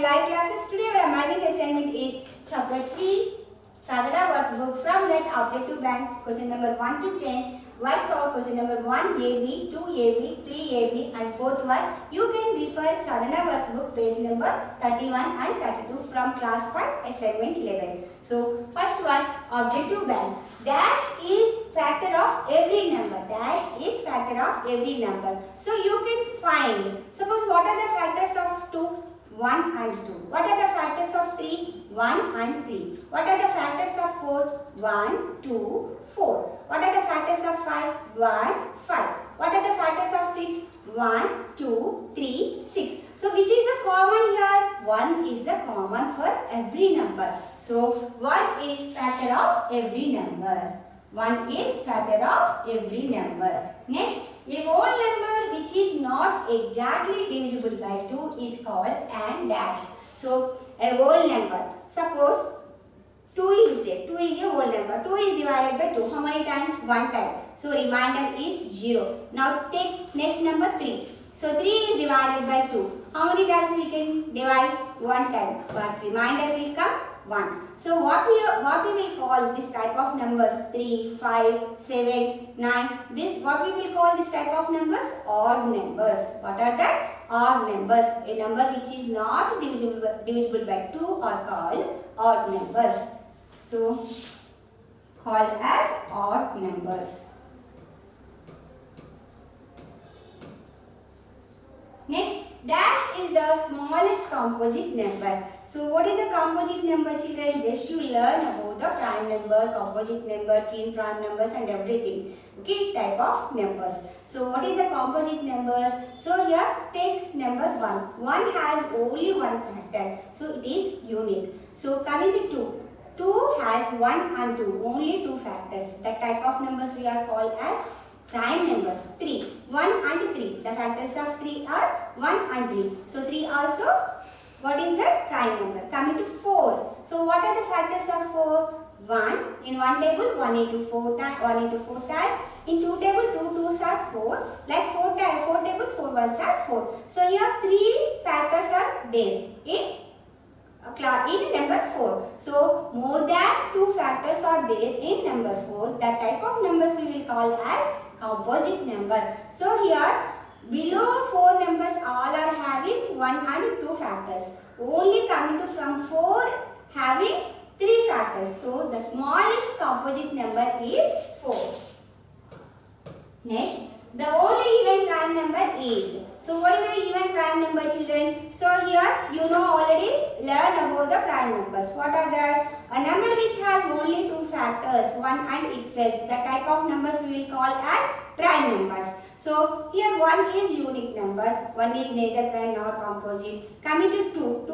live classes. Today our amazing assignment is chapter 3 Sadhana workbook from that objective bank. Question number 1 to 10. White cover question number 1 AB, 2 AB, 3 AB and fourth one. You can refer Sadhana workbook page number 31 and 32 from class 5 assignment 11. So first one, objective bank. Dash is factor of every number. Dash is factor of every number. So you can find, suppose what are the factors of 2? 1 and 2. What are the factors of 3? 1 and 3. What are the factors of 4? 1, 2, 4. What are the factors of 5? 1, 5. What are the factors of 6? 1, 2, 3, 6. So which is the common here? 1 is the common for every number. So 1 is factor of every number. 1 is factor of every number. Next, a whole number which is not exactly divisible by 2 is called and dash. So a whole number. Suppose 2 is there. 2 is a whole number. 2 is divided by 2. How many times? 1 time. So remainder is 0. Now take next number 3. So 3 is divided by 2. How many times we can divide? 1 time. But remainder will come 1. So what we will call this type of numbers? 3, 5, 7, 9. This what we will call this type of numbers? Odd numbers. What are the odd numbers? A number which is not divisible by 2 are called odd numbers. So called as odd numbers. Next, dash is the smallest composite number. So what is the composite number, children? Just you learn about the prime number, composite number, twin prime numbers and everything. Okay, type of numbers. So what is the composite number? So here take number 1. 1 has only one factor. So it is unique. So coming to 2. 2 has 1 and 2, only 2 factors. That type of numbers we are called as prime numbers. 3, 1 and 3. The factors of 3 are 1 and 3. So 3 also, what is the prime number? Coming to 4. So what are the factors of 4? 1. In one table, 1 into 4 times. In 2 table, 2 2s are 4. Like 4 table, 4 1s are 4. So here 3 factors are there in number 4. So more than 2 factors are there in number 4. That type of numbers we will call as composite number. So here below 4 numbers all are having 1 and 2 factors. Only coming to from 4 having 3 factors. So the smallest composite number is 4. Next, the only even prime number is. So what is the even prime number, children? So here you know already learn about the prime numbers. What are that? A number which has only 2 factors, 1 and itself. The type of numbers we will call as prime numbers. So here 1 is unique number. 1 is neither prime nor composite. Coming to 2.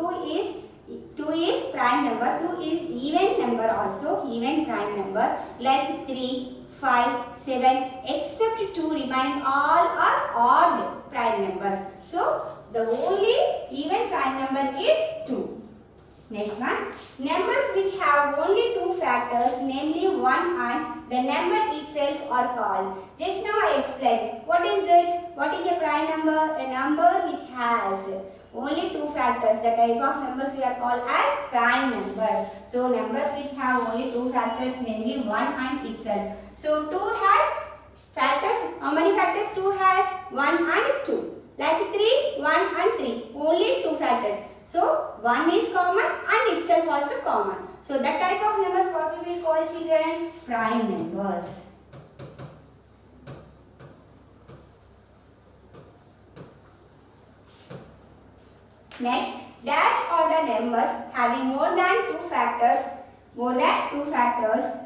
2 is prime number. 2 is even number also. Even prime number. Like 3, 5, 7, except 2 remaining all are odd prime numbers. So the only even prime number is 2. Next one, numbers which have only 2 factors, namely 1 and the number itself are called. Just now I explained. What is it? What is a prime number? A number which has only 2 factors. The type of numbers we are called as prime numbers. So numbers which have only 2 factors, namely 1 and itself. So 2 has factors. How many factors 2 has? 1 and 2. Like 3, 1 and 3. Only 2 factors. So 1 is common and itself also common. So that type of numbers what we will call, children? Prime numbers. Next, dash are the numbers having more than 2 factors. More than 2 factors.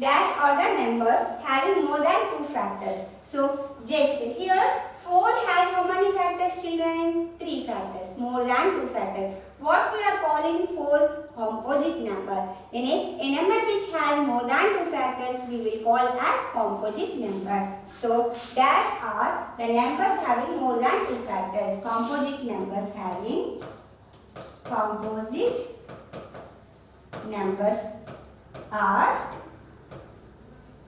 Dash are the numbers having more than 2 factors. So just here 4 has how many factors, children? 3 factors. More than 2 factors. What we are calling for composite number. In a number which has more than 2 factors we will call as composite number. So dash are the numbers having more than 2 factors. Composite numbers having composite numbers are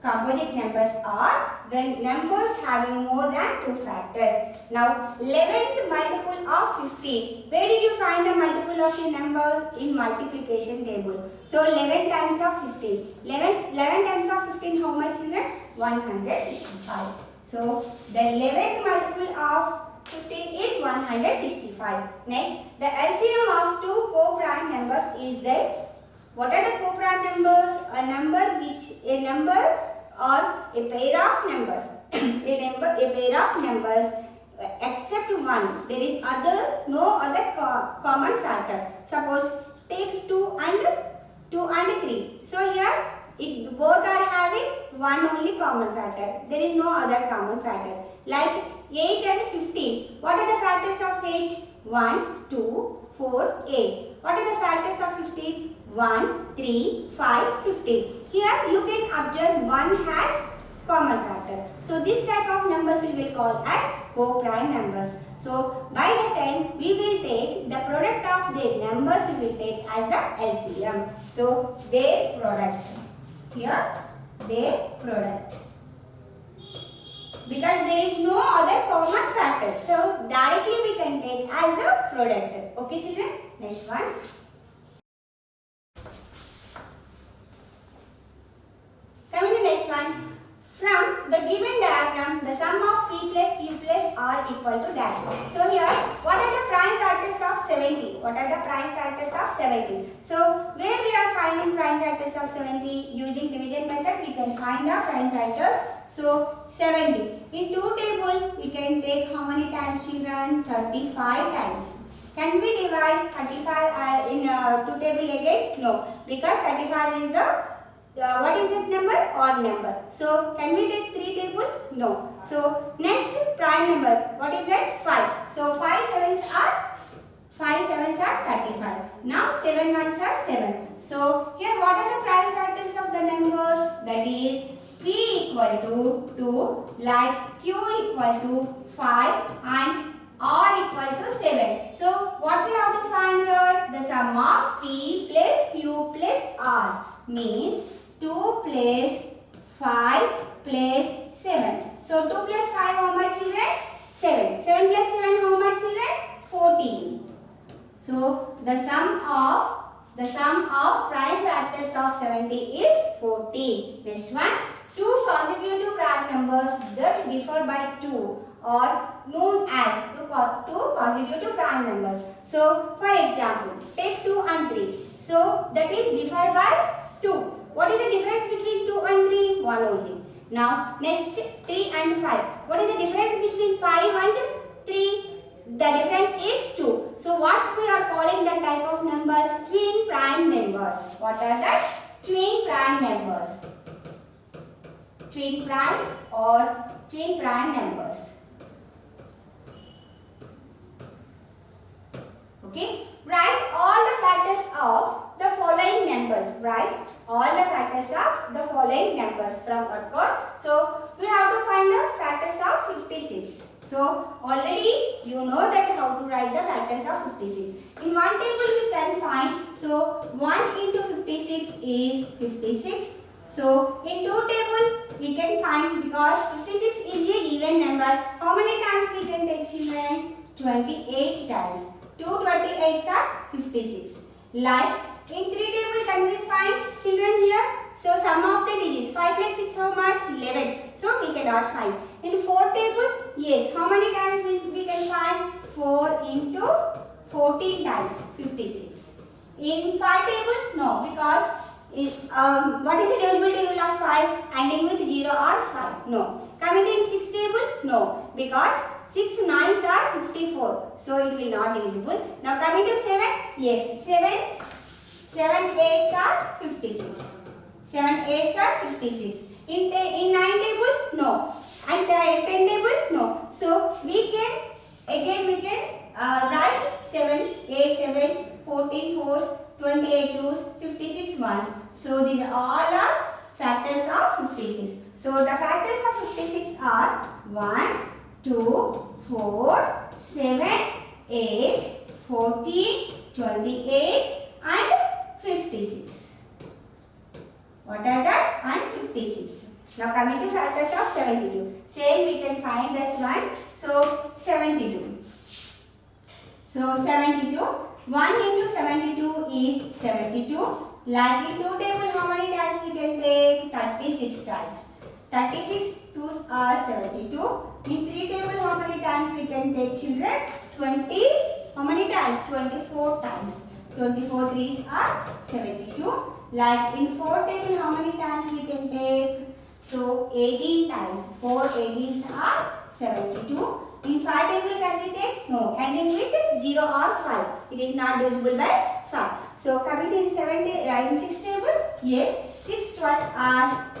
composite numbers are the numbers having more than 2 factors. Now 11th multiple of 15. Where did you find the multiple of a number? In multiplication table. So 11 times of 15. 11 times of 15 how much children? 165. So the 11th multiple of 15 is 165. Next, the LCM of two co-prime numbers is the. What are the co-prime numbers? A number or a pair of numbers. a pair of numbers except one. There is no other common factor. Suppose take 2 and 3. So here both are having one only common factor. There is no other common factor. Like 8 and 15. What are the factors of 8? 1, 2, 4, 8. What are the factors of 15? 1, 3, 5, 15. Here you can observe one has common factor. So this type of numbers we will call as co-prime numbers. So by the time we will take the product of their numbers we will take as the LCM. So their product. Here their product. Because there is no other common factor. So directly we can take as the product. Okay children? Next one. Coming to next one. From the given diagram, the sum of p plus q plus r equal to dash. So here, what are the prime factors of 70? What are the prime factors of 70? So where we are finding prime factors of 70? Using division method, we can find the prime factors. So 70. In 2 table, we can take how many times children? 35 times. Can we divide 35 in 2 table again? No, because 35 is the what is that number? Odd number. So can we take 3 table? No. So next prime number. What is that? 5. So 5 sevens are 35. Now 7 ones are 7. So here what are the prime factors of the number? That is p equal to 2, like q equal to 5 and r equal to 7. So what we have to find here? The sum of p plus q plus r means 2 plus 5 plus 7. So 2 plus 5 how much children? 7. 7 plus 7 how much children? 14. So the sum of prime factors of 70 is 14. Next one. 2 consecutive prime numbers that differ by 2 are known as 2 consecutive prime numbers. So for example, take 2 and 3. So that is differ by 2. What is the difference between 2 and 3? 1 only. Now next 3 and 5. What is the difference between 5 and 3? The difference is 2. So what we are calling the type of numbers? Twin prime numbers. What are the twin prime numbers? Twin primes or twin prime numbers. Okay. Write all the factors of the following numbers. Write all the factors of the following numbers from our code. So we have to find the factors of 56. So already you know that how to write the factors of 56. In one table we can find. So 1 into 56 is 56. So in 2 table we can find, because 56 is a even number. How many times we can take children? 28 times. 2 28s are 56. Like in 3 table can we find children here? So sum of the digits 5 plus 6 how much? 11. So we cannot find. In 4 table, yes, how many times we can find? 4 into 14 times 56. In 5 table, no, because what is the divisibility rule of 5? Ending with 0 or 5? No. Coming in 6 table? No, because 6 9s are 54. So it will not divisible. Now coming to 7, yes, 7 8s are 56. 7 8s are 56. In 9 table? No. And 10 table? No. So we can write 7 8 7s, 14 4s, 28 2s, 56 1s. So these all are factors of 56. So the factors of 56 are 1, 2, 4, 7, 8, 14, 28 and 56. What are that? And 56. Now coming to factors of 72. Same we can find that one. So 72. So 72. 1 into 72 is 72. Like in 2 table, how many times we can take? 36 times. 36 2s are 72. In 3 table, how many times we can take, children? 20. How many times? 24 times. 24 3s are 72. Like in 4 table, how many times we can take? So 18 times. 4 18s are 72. In 5 table can we take? No. Ending with 0 or 5. It is not divisible by 5. So coming in 6 table, yes, 6 12s are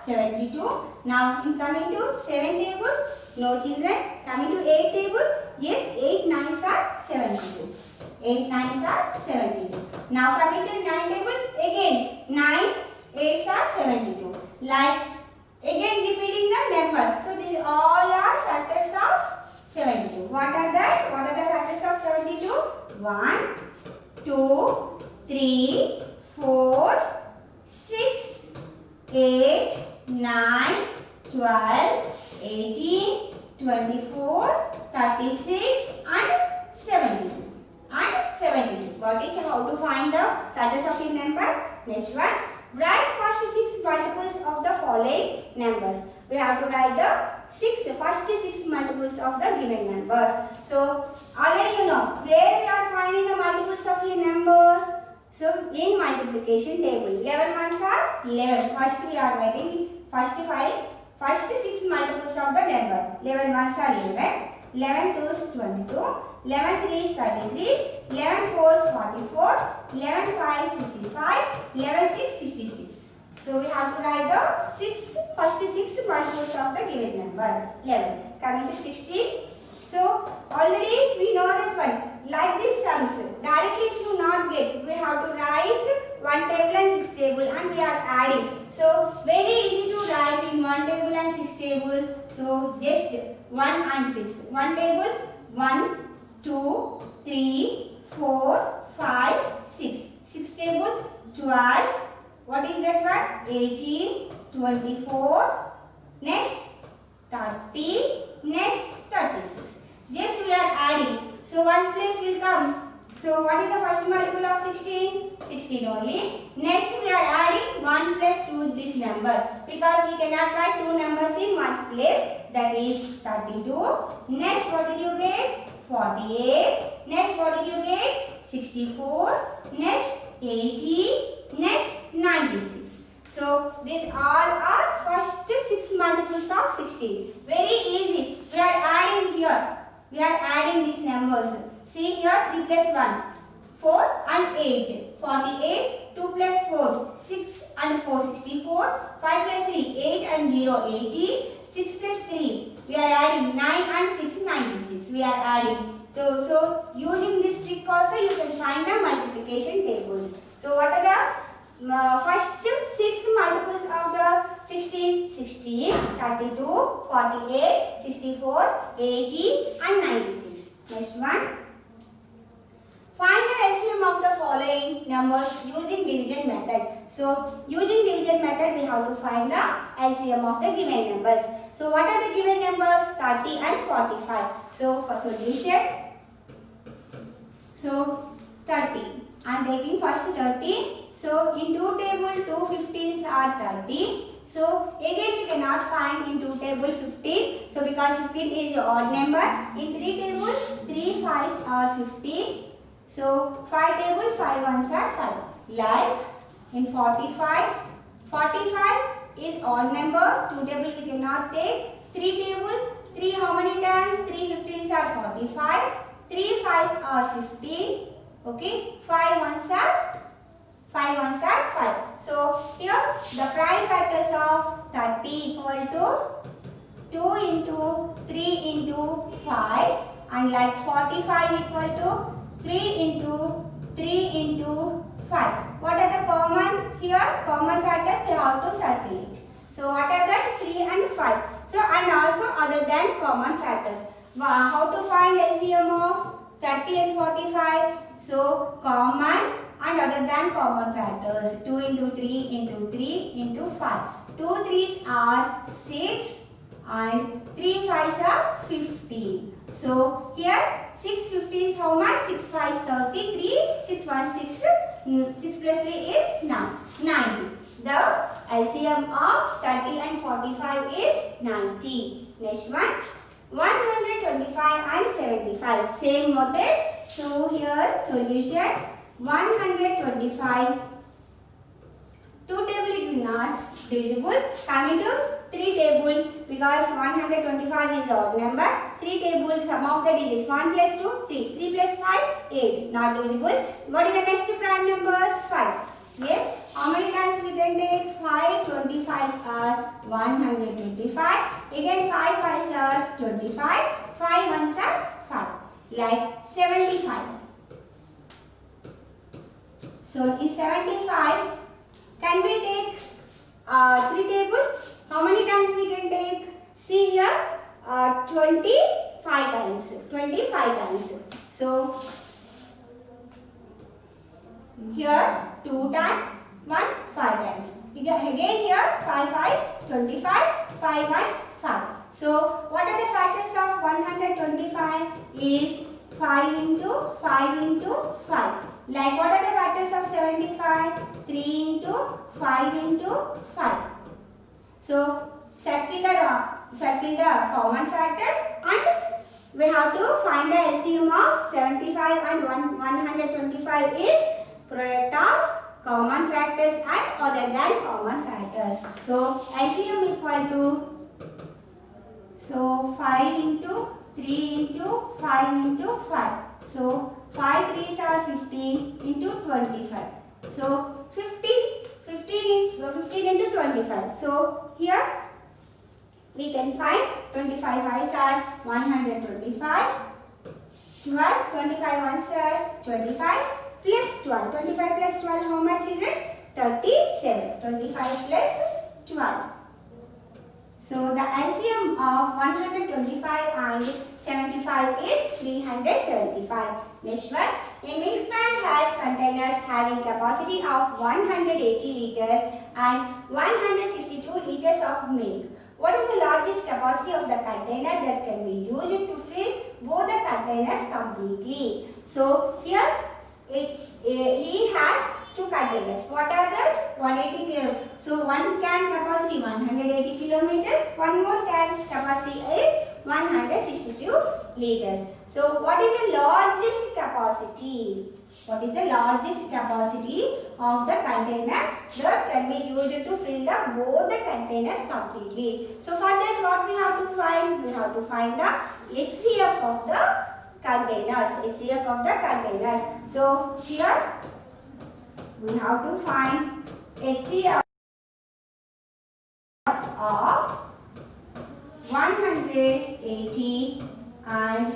72. Now in coming to 7 table, no children. Coming to 8 table, yes, 8 9s are 72. 8 9s are 72. Now coming to 9 table, again 9 8s are 72. Like again repeating the number. So these all are factors of 72. What are the factors of 72? 1, 2, 3, 4, 6, 8, 9, 12, 18, 24, 36 and 72. And 72. Got it? How to find the factors of the number? Next one. Write first 6 multiples of the following numbers. We have to write the first 6 multiples of the given numbers. So already you know where we are finding the multiples of a number. So in multiplication table, 11 ones are 11. First we are writing first 6 multiples of the number. 11 ones are 11. 11 2s 22. 11 3s 33. 11 4s 44. 11 5s 55. 11 6 66. So we have to write the first 6 multiples of the given number. 11. Coming to 16. So already we know that one. Like this sums. Directly if you not get, we have to write 1 table and 6 table and we are adding. So very easy to write in 1 table and 6 table. So just 1 and 6. 1 table 1, 2, 3, 4, 5, 6. 6 table 12. What is that one? 18, 24. Next 30. Next 36. Just we are adding. So one's place will come. So what is the first multiple of 16? 16 only. Next we are adding 1 plus 2 this number. Because we cannot write 2 numbers in one's place. That is 32. Next what did you get? 48. Next what did you get? 64. Next 80. Next 96. So these all are first 6 multiples of 16. Very easy. We are adding here. We are adding these numbers. See here 3 plus 1. 4 and 8. 48. 2 plus 4. 6 and 4. 64. 5 plus 3. 8 and 0. 80. 6 plus 3. We are adding 9 and 6. 96. We are adding. So using this trick also you can find the multiplication tables. So what are the first 6 multiples of the 16? 16, 32, 48, 64, 80 and 96. Next one. Find the LCM of the following numbers using division method. So using division method we have to find the LCM of the given numbers. So what are the given numbers? 30 and 45. So for solution, so 30. I am taking first 30. So in 2 table 2 50s are 30. So again we cannot find in 2 table 15. So because 15 is an odd number. In 3 table 3 5s are 15. So 5 table 5 ones are 5. Like in 45. 45 is odd number. 2 table we cannot take. 3 table 3 how many times? 3 50s are 45. 3 5s are 15. Okay. 5 ones are 5. So here the prime factors of 30 equal to 2 into 3 into 5 and like 45 equal to 3 into 3 into 5. What are the common here? Common factors we have to circulate. So what are the 3 and 5? So and also other than common factors. How to find LCM of 30 and 45? So common and other than common factors 2 into 3 into 3 into 5. 2 3s are 6 and 3 5s are 15. So here 6 50 is how much? 6 5 is 33, 6 1 6, 6 plus 3 is 90. The LCM of 30 and 45 is 90. Next one, 125 and 75. Same method. So here solution 125. 2 table it will not divisible. Coming to 3 table, because 125 is odd number. 3 table, sum of the digits 1 plus 2, 3. 3 plus 5, 8. Not divisible. What is the next prime number? 5. Yes. How many times we can take? 5 25s are 125. Again 5 5s are 25. 5 1s are 5. Like 75. So in 75, can we take 3 table? How many times we can take? See here, 25 times. 25 times. So here 2 times, 1 5 times. Again here 5 5s 25, 5 1s 5. So what are the factors of 125? Is 5 into 5 into 5. Like what are the factors of 75? 3 into 5 into 5. So circle the common factors and we have to find the LCM of 75 and 125 is product of common factors and other than common factors. So LCM equal to 5 into 3 into 5 into 5. So 5 3s are 15 into 25. So 15 into 25. So here we can find 25 i's are 125, 12, 25 ones are 25 plus 12. 25 plus 12 how much children? 37. 25 plus 12. So the LCM of 125 and 75 is 375. Next one, a milk pan has containers having capacity of 180 liters and 162 liters of milk. What is the largest capacity of the container that can be used to fill both the containers completely? So here he has 2 containers. What are the 180 kilometers? So one can capacity 180 kilometers. One more can capacity is 162 liters. So what is the largest capacity? What is the largest capacity of the container that can be used to fill both the containers completely? So for that what we have to find? We have to find the HCF of the containers. HCF of the containers. So here we have to find HCF of 180 and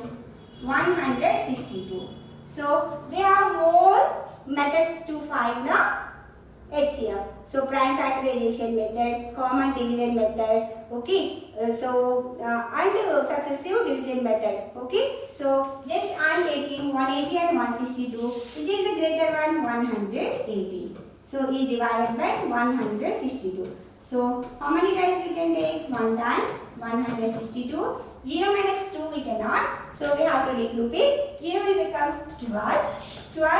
162. So we have more methods to find the HCF. So prime factorization method, common division method, okay. And successive division method, okay. So just I am taking 180 and 162, which is the greater one? 180. So is divided by 162. So how many times we can take? 1 time 162. 0 minus 2 we cannot. So we have to regroup it. 0 will become 12. 0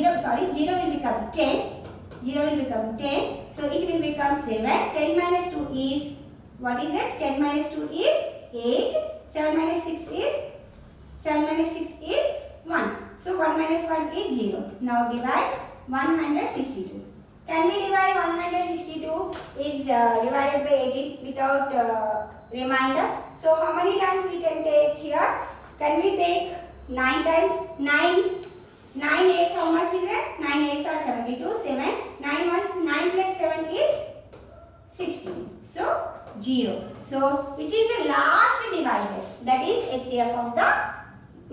will become 10. 0 will become 10. So it will become 7. 10 minus 2 is, what is that? 10 minus 2 is 8. 7 minus 6 is 1. So 1 minus 1 is 0. Now divide 162. Can we divide 162 is divided by 18 without remainder? So how many times we can take here? Can we take 9 times? 9 8s how much children? 9 8s are 72. 7. 9 plus 7 is 16. So 0. So which is the last divisor? That is HCF of the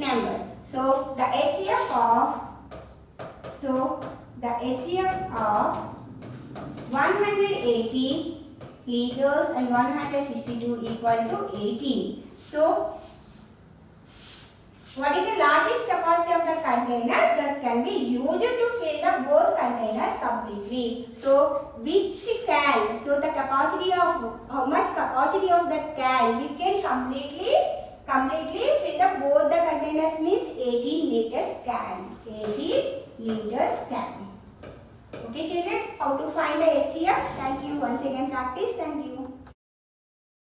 numbers. So the HCF of 180 liters and 162 equal to 18. So What is the largest capacity of the container that can be used to fill the both containers completely? So which can? So the capacity of how much capacity of the can we can completely fill the both the containers means 18 liters can. 18 liters can. Okay children, how to find the HCF? Thank you. Once again practice. Thank you.